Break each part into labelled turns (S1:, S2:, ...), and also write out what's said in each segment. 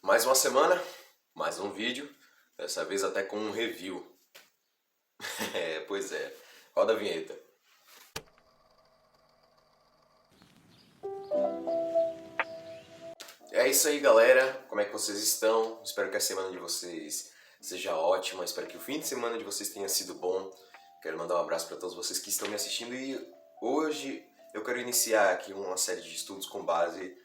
S1: Mais uma semana, mais um vídeo, dessa vez até com um review. Pois é, roda a vinheta. É isso aí, galera, como é que vocês estão? Espero que a semana de vocês seja ótima, espero que o fim de semana de vocês tenha sido bom. Quero mandar um abraço para todos vocês que estão me assistindo e hoje eu quero iniciar aqui uma série de estudos com base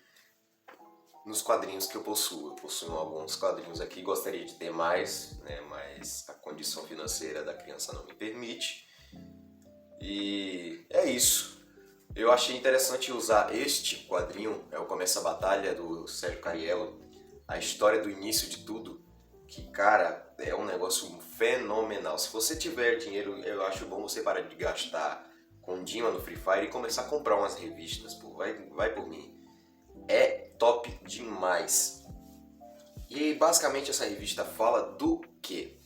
S1: nos quadrinhos que eu possuo. Eu possuo alguns quadrinhos aqui, gostaria de ter mais, né, mas a condição financeira da criança não me permite. E é isso. Eu achei interessante usar este quadrinho, é o Começa a Batalha, do Sérgio Cariello, a história do início de tudo, que, cara, é um negócio fenomenal. Se você tiver dinheiro, eu acho bom você parar de gastar com Dima no Free Fire e começar a comprar umas revistas, pô, vai por mim. É top demais. E basicamente essa revista fala do quê?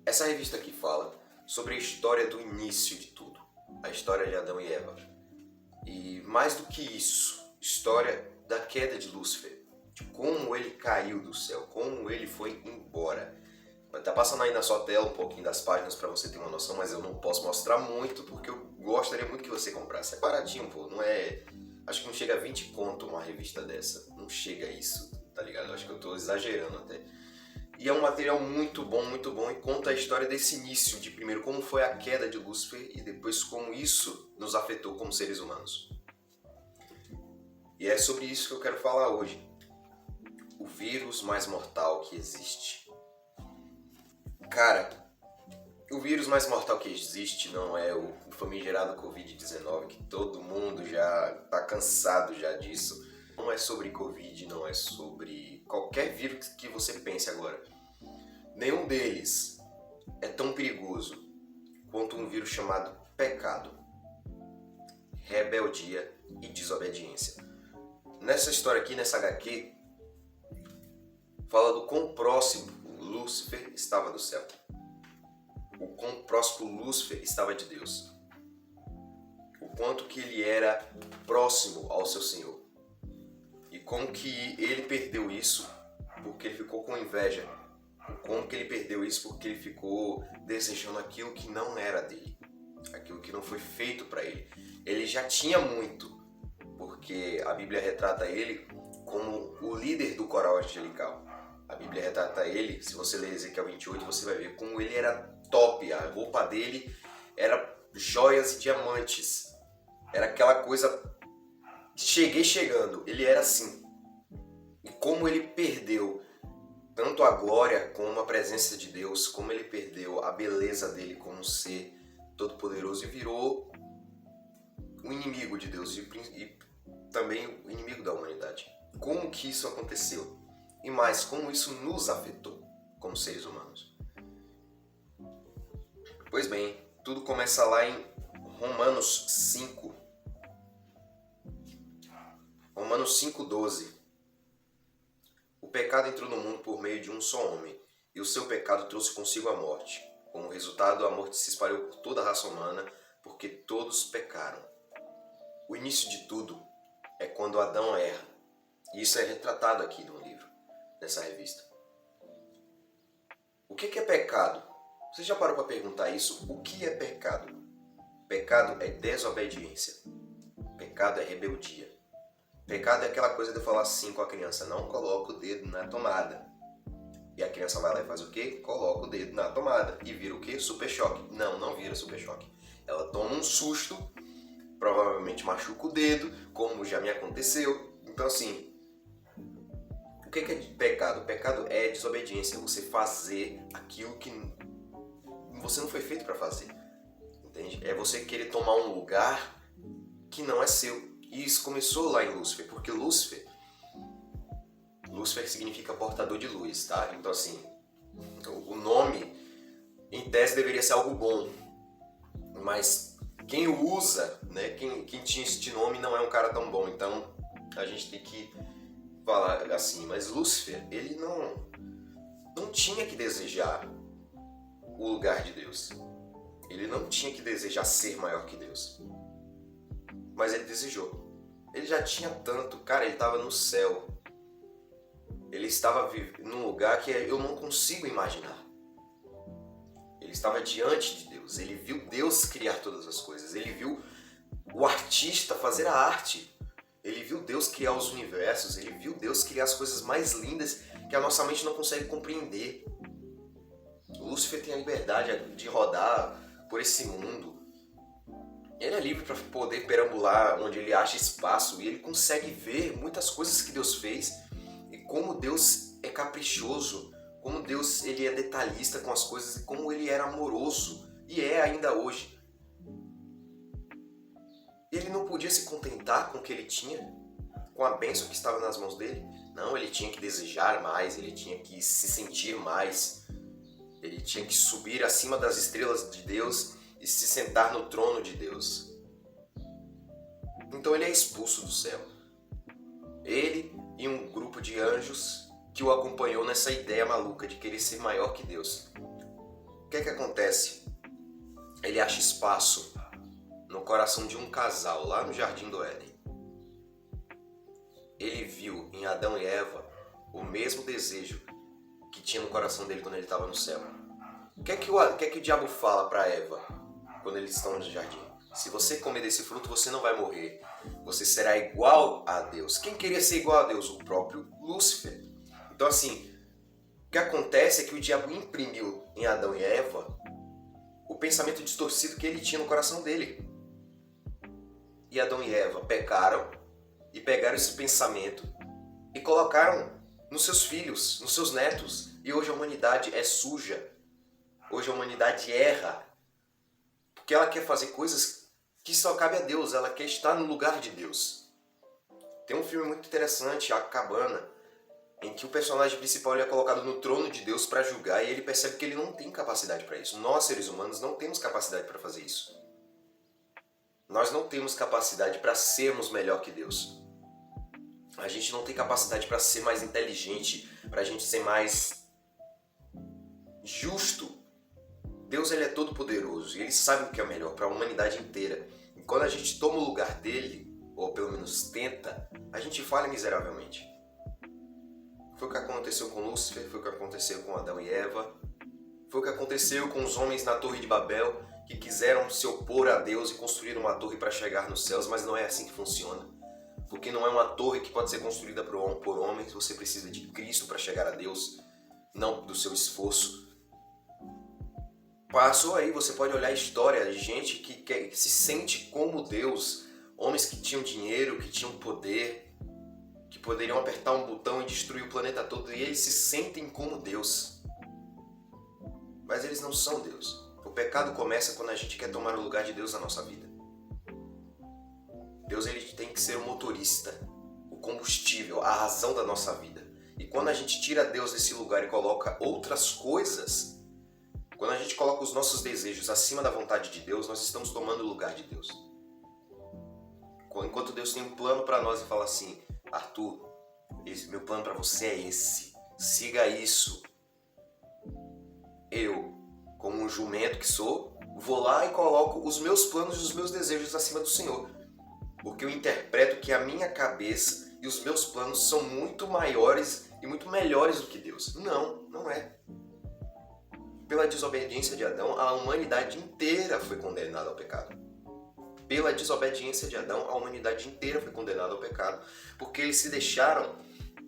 S1: Essa revista aqui fala sobre a história do início de tudo, a história de Adão e Eva. E mais do que isso, história da queda de Lúcifer, de como ele caiu do céu, como ele foi embora. Vai estar passando aí na sua tela um pouquinho das páginas para você ter uma noção, mas eu não posso mostrar muito porque eu gostaria muito que você comprasse. É baratinho, pô, não é... Acho que não chega a 20 conto uma revista dessa, não chega a isso, tá ligado? Acho que eu tô exagerando até. E é um material muito bom e conta a história desse início, de primeiro como foi a queda de Lúcifer e depois como isso nos afetou como seres humanos. E é sobre isso que eu quero falar hoje. O vírus mais mortal que existe. Cara, o vírus mais mortal que existe não é o famigerado Covid-19, que todo mundo já tá cansado já disso. Não é sobre Covid, não é sobre qualquer vírus que você pense agora. Nenhum deles é tão perigoso quanto um vírus chamado pecado, rebeldia e desobediência. Nessa história aqui, nessa HQ, fala do quão próximo Lúcifer estava do céu. O quão próximo Lúcifer estava de Deus. O quanto que ele era próximo ao seu Senhor. E como que ele perdeu isso porque ele ficou com inveja. Como que ele perdeu isso porque ele ficou desejando aquilo que não era dele. Aquilo que não foi feito para ele. Ele já tinha muito, porque a Bíblia retrata ele como o líder do coral angelical. A Bíblia retrata ele, se você ler Ezequiel 28, você vai ver como ele era top. A roupa dele era joias e diamantes. Era aquela coisa... Cheguei chegando, ele era assim. E como ele perdeu tanto a glória como a presença de Deus, como ele perdeu a beleza dele como um ser todo-poderoso e virou o inimigo de Deus e também o inimigo da humanidade. Como que isso aconteceu? E mais, como isso nos afetou como seres humanos? Pois bem, tudo começa lá em Romanos 5. Romanos 5,12. O pecado entrou no mundo por meio de um só homem, e o seu pecado trouxe consigo a morte. Como resultado, a morte se espalhou por toda a raça humana, porque todos pecaram. O início de tudo é quando Adão erra. E isso é retratado aqui no livro, nessa revista. O que é pecado? Você já parou para perguntar isso? O que é pecado? Pecado é desobediência. Pecado é rebeldia. Pecado é aquela coisa de eu falar assim com a criança, não coloca o dedo na tomada. E a criança vai lá e faz o quê? Coloca o dedo na tomada. E vira o quê? Super choque. Não vira super choque. Ela toma um susto, provavelmente machuca o dedo, como já me aconteceu. Então assim, o que é pecado? Pecado é desobediência, você fazer aquilo que você não foi feito para fazer. Entende? É você querer tomar um lugar que não é seu. E isso começou lá em Lúcifer, porque Lúcifer significa portador de luz, tá? Então assim, o nome em tese deveria ser algo bom, mas quem o usa, né, quem tinha este nome não é um cara tão bom, então a gente tem que falar assim. Mas Lúcifer, ele não tinha que desejar o lugar de Deus, ele não tinha que desejar ser maior que Deus, mas ele desejou. Ele já tinha tanto, cara, ele estava no céu, ele ele estava num lugar que eu não consigo imaginar. Ele estava diante de Deus, ele viu Deus criar todas as coisas, ele viu o artista fazer a arte, ele viu Deus criar os universos, ele viu Deus criar as coisas mais lindas que a nossa mente não consegue compreender. Lúcifer tem a liberdade de rodar por esse mundo. Ele é livre para poder perambular onde ele acha espaço e ele consegue ver muitas coisas que Deus fez e como Deus é caprichoso, como Deus ele é detalhista com as coisas e como ele era amoroso e é ainda hoje. Ele não podia se contentar com o que ele tinha, com a bênção que estava nas mãos dele. Não, ele tinha que desejar mais, ele tinha que se sentir mais. Ele tinha que subir acima das estrelas de Deus e se sentar no trono de Deus. Então ele é expulso do céu. Ele e um grupo de anjos que o acompanhou nessa ideia maluca de querer ser maior que Deus. O que é que acontece? Ele acha espaço no coração de um casal lá no Jardim do Éden. Ele viu em Adão e Eva o mesmo desejo que tinha no coração dele quando ele estava no céu. O que é que o diabo fala para Eva quando eles estão no jardim? Se você comer desse fruto, você não vai morrer. Você será igual a Deus. Quem queria ser igual a Deus? O próprio Lúcifer. Então assim, o que acontece é que o diabo imprimiu em Adão e Eva o pensamento distorcido que ele tinha no coração dele. E Adão e Eva pecaram e pegaram esse pensamento e colocaram nos seus filhos, nos seus netos. E hoje a humanidade é suja. Hoje a humanidade erra. Porque ela quer fazer coisas que só cabe a Deus. Ela quer estar no lugar de Deus. Tem um filme muito interessante, A Cabana, em que o personagem principal ele é colocado no trono de Deus para julgar e ele percebe que ele não tem capacidade para isso. Nós, seres humanos, não temos capacidade para fazer isso. Nós não temos capacidade para sermos melhor que Deus. A gente não tem capacidade para ser mais inteligente, para a gente ser mais justo. Deus ele é todo poderoso e ele sabe o que é melhor para a humanidade inteira. E quando a gente toma o lugar dele, ou pelo menos tenta, a gente falha miseravelmente. Foi o que aconteceu com Lúcifer, foi o que aconteceu com Adão e Eva, foi o que aconteceu com os homens na Torre de Babel, que quiseram se opor a Deus e construir uma torre para chegar nos céus, mas não é assim que funciona. Porque não é uma torre que pode ser construída por homens, você precisa de Cristo para chegar a Deus, não do seu esforço. Passou aí, você pode olhar a história de gente que se sente como Deus, homens que tinham dinheiro, que tinham poder, que poderiam apertar um botão e destruir o planeta todo, e eles se sentem como Deus. Mas eles não são Deus. O pecado começa quando a gente quer tomar o lugar de Deus na nossa vida. Deus ele tem que ser o motorista, o combustível, a razão da nossa vida. E quando a gente tira Deus desse lugar e coloca outras coisas, quando a gente coloca os nossos desejos acima da vontade de Deus, nós estamos tomando o lugar de Deus. Enquanto Deus tem um plano para nós e fala assim, Arthur, meu plano para você é esse, siga isso. Eu, como um jumento que sou, vou lá e coloco os meus planos e os meus desejos acima do Senhor. Porque eu interpreto que a minha cabeça e os meus planos são muito maiores e muito melhores do que Deus. Não, não é. Pela desobediência de Adão, a humanidade inteira foi condenada ao pecado. Pela desobediência de Adão, a humanidade inteira foi condenada ao pecado. Porque eles se deixaram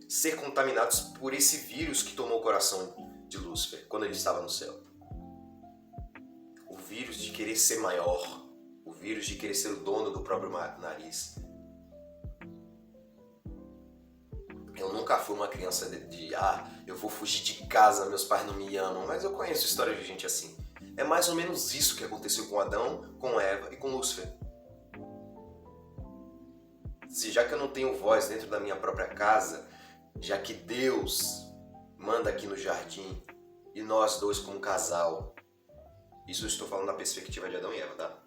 S1: ser contaminados por esse vírus que tomou o coração de Lúcifer quando ele estava no céu. O vírus de querer ser maior. O vírus de querer ser o dono do próprio nariz. Eu nunca fui uma criança eu vou fugir de casa, meus pais não me amam, mas eu conheço histórias de gente assim. É mais ou menos isso que aconteceu com Adão, com Eva e com Lúcifer. Já que eu não tenho voz dentro da minha própria casa, já que Deus manda aqui no jardim e nós dois como casal, isso eu estou falando da perspectiva de Adão e Eva, tá?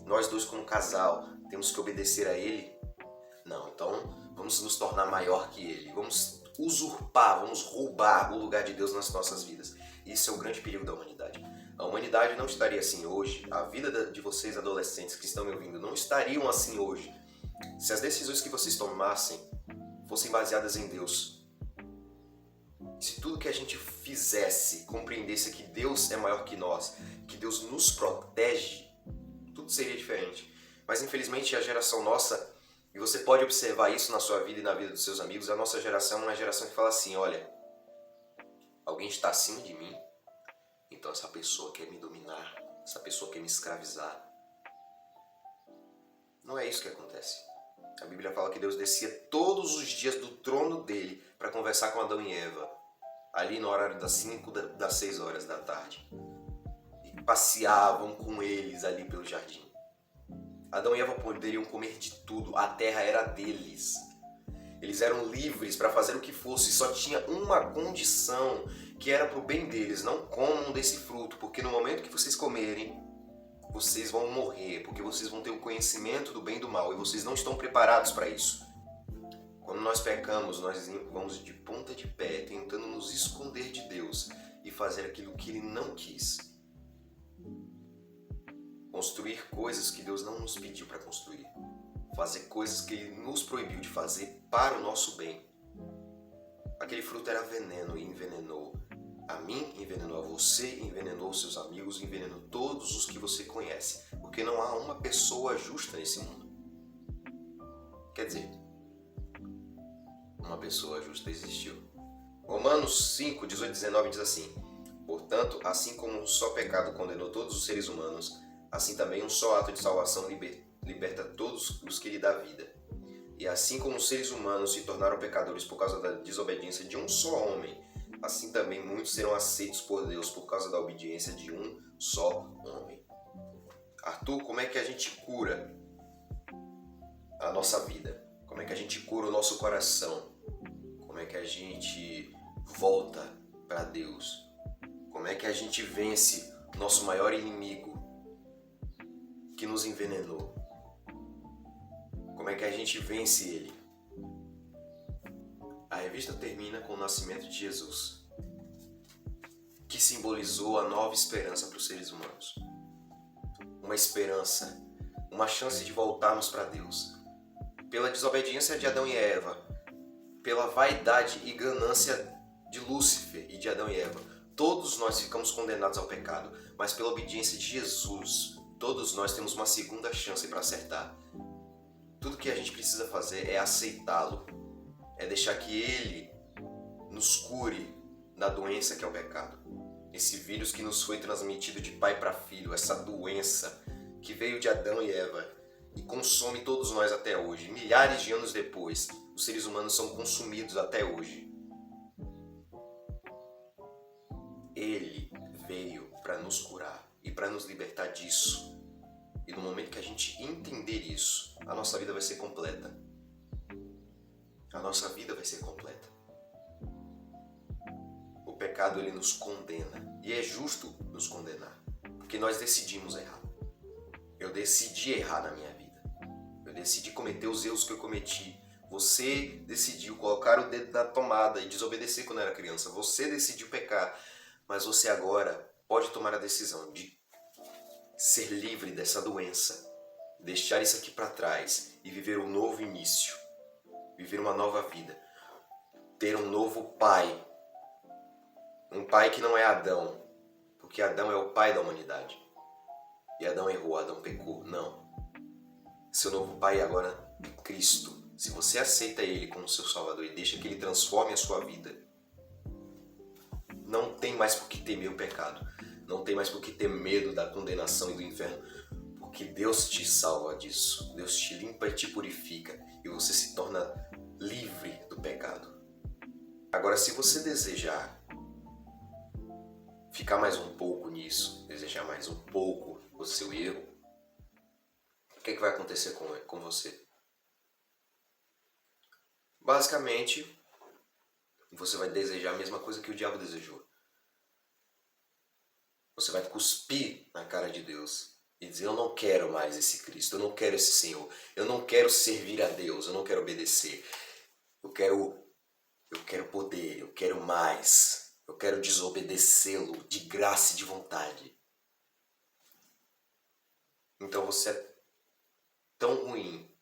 S1: Nós dois como casal temos que obedecer a ele? Não, então vamos nos tornar maior que ele, vamos usurpar, vamos roubar o lugar de Deus nas nossas vidas. Isso é o grande perigo da humanidade. A humanidade não estaria assim hoje, a vida de vocês adolescentes que estão me ouvindo não estariam assim hoje, se as decisões que vocês tomassem fossem baseadas em Deus. que a gente fizesse, compreendesse que Deus é maior que nós, que Deus nos protege, tudo seria diferente. Mas infelizmente a geração nossa, e você pode observar isso na sua vida e na vida dos seus amigos, a nossa geração é uma geração que fala assim, olha, alguém está acima de mim, então essa pessoa quer me dominar, essa pessoa quer me escravizar. Não é isso que acontece. A Bíblia fala que Deus descia todos os dias do trono dele para conversar com Adão e Eva, ali no horário das 5, das 6 horas da tarde. E passeavam com eles ali pelo jardim. Adão e Eva poderiam comer de tudo, a terra era deles. Eles eram livres para fazer o que fosse, só tinha uma condição, que era para o bem deles, não comam desse fruto, porque no momento que vocês comerem, vocês vão morrer, porque vocês vão ter o conhecimento do bem e do mal, e vocês não estão preparados para isso. Quando nós pecamos, nós vamos de ponta de pé, tentando nos esconder de Deus e fazer aquilo que Ele não quis. Construir coisas que Deus não nos pediu para construir. Fazer coisas que Ele nos proibiu de fazer para o nosso bem. Aquele fruto era veneno e envenenou a mim, envenenou a você, envenenou os seus amigos, envenenou todos os que você conhece. Porque não há uma pessoa justa nesse mundo. Quer dizer, uma pessoa justa existiu. Romanos 5, 18 e 19 diz assim: portanto, assim como um só pecado condenou todos os seres humanos, assim também um só ato de salvação liberta todos os que lhe dá vida. E assim como os seres humanos se tornaram pecadores por causa da desobediência de um só homem, assim também muitos serão aceitos por Deus por causa da obediência de um só homem. Arthur, como é que a gente cura a nossa vida? Como é que a gente cura o nosso coração? Como é que a gente volta para Deus? Como é que a gente vence o nosso maior inimigo que nos envenenou? Como é que a gente vence ele? A revista termina com o nascimento de Jesus, que simbolizou a nova esperança para os seres humanos. Uma esperança, uma chance de voltarmos para Deus. Pela desobediência de Adão e Eva, pela vaidade e ganância de Lúcifer e de Adão e Eva, todos nós ficamos condenados ao pecado, mas pela obediência de Jesus, todos nós temos uma segunda chance para acertar. Tudo que a gente precisa fazer é aceitá-lo, é deixar que Ele nos cure da doença que é o pecado. Esse vírus que nos foi transmitido de pai para filho, essa doença que veio de Adão e Eva e consome todos nós até hoje. Milhares de anos depois, os seres humanos são consumidos até hoje. Ele veio para nos curar e para nos libertar disso. E no momento que a gente entender isso, a nossa vida vai ser completa. A nossa vida vai ser completa. O pecado, ele nos condena. E é justo nos condenar. Porque nós decidimos errar. Eu decidi errar na minha vida. Eu decidi cometer os erros que eu cometi. Você decidiu colocar o dedo na tomada e desobedecer quando era criança. Você decidiu pecar. Mas você agora pode tomar a decisão de ser livre dessa doença. Deixar isso aqui para trás e viver um novo início. Viver uma nova vida. Ter um novo pai. Um pai que não é Adão. Porque Adão é o pai da humanidade. E Adão errou, Adão pecou. Não. Seu novo pai agora é Cristo. Se você aceita Ele como seu Salvador e deixa que Ele transforme a sua vida, não tem mais por que temer o pecado. Não tem mais por que ter medo da condenação e do inferno. Porque Deus te salva disso. Deus te limpa e te purifica. E você se torna livre do pecado. Agora, se você desejar ficar mais um pouco nisso, desejar mais um pouco o seu erro, o que vai acontecer com você? Basicamente, você vai desejar a mesma coisa que o diabo desejou. Você vai cuspir na cara de Deus e dizer: eu não quero mais esse Cristo, eu não quero esse Senhor, eu não quero servir a Deus, eu não quero obedecer. Eu quero poder, eu quero mais, eu quero desobedecê-lo de graça e de vontade. Então você é tão ruim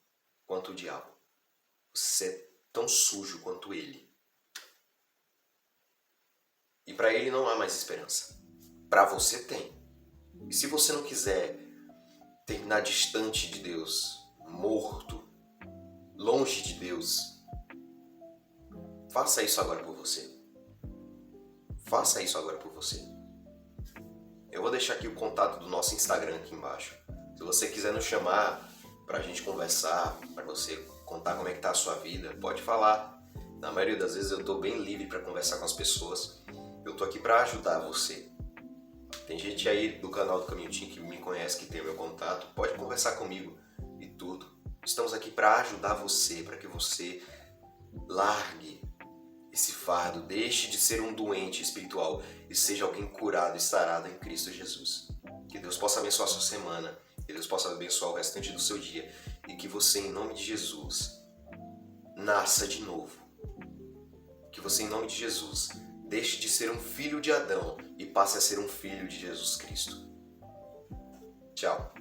S1: quanto o diabo. Você é tão sujo quanto ele. E para ele não há mais esperança. Para você tem. E se você não quiser terminar distante de Deus, morto, longe de Deus, faça isso agora por você. Faça isso agora por você. Eu vou deixar aqui o contato do nosso Instagram aqui embaixo. Se você quiser nos chamar pra gente conversar, pra você contar como é que tá a sua vida, pode falar. Na maioria das vezes eu tô bem livre pra conversar com as pessoas. Eu tô aqui pra ajudar você. Tem gente aí do canal do Caminho Team que me conhece, que tem o meu contato, pode conversar comigo e tudo. Estamos aqui para ajudar você, para que você largue esse fardo, deixe de ser um doente espiritual e seja alguém curado e sarado em Cristo Jesus. Que Deus possa abençoar a sua semana, que Deus possa abençoar o restante do seu dia e que você, em nome de Jesus, nasça de novo. Que você, em nome de Jesus, deixe de ser um filho de Adão e passe a ser um filho de Jesus Cristo. Tchau.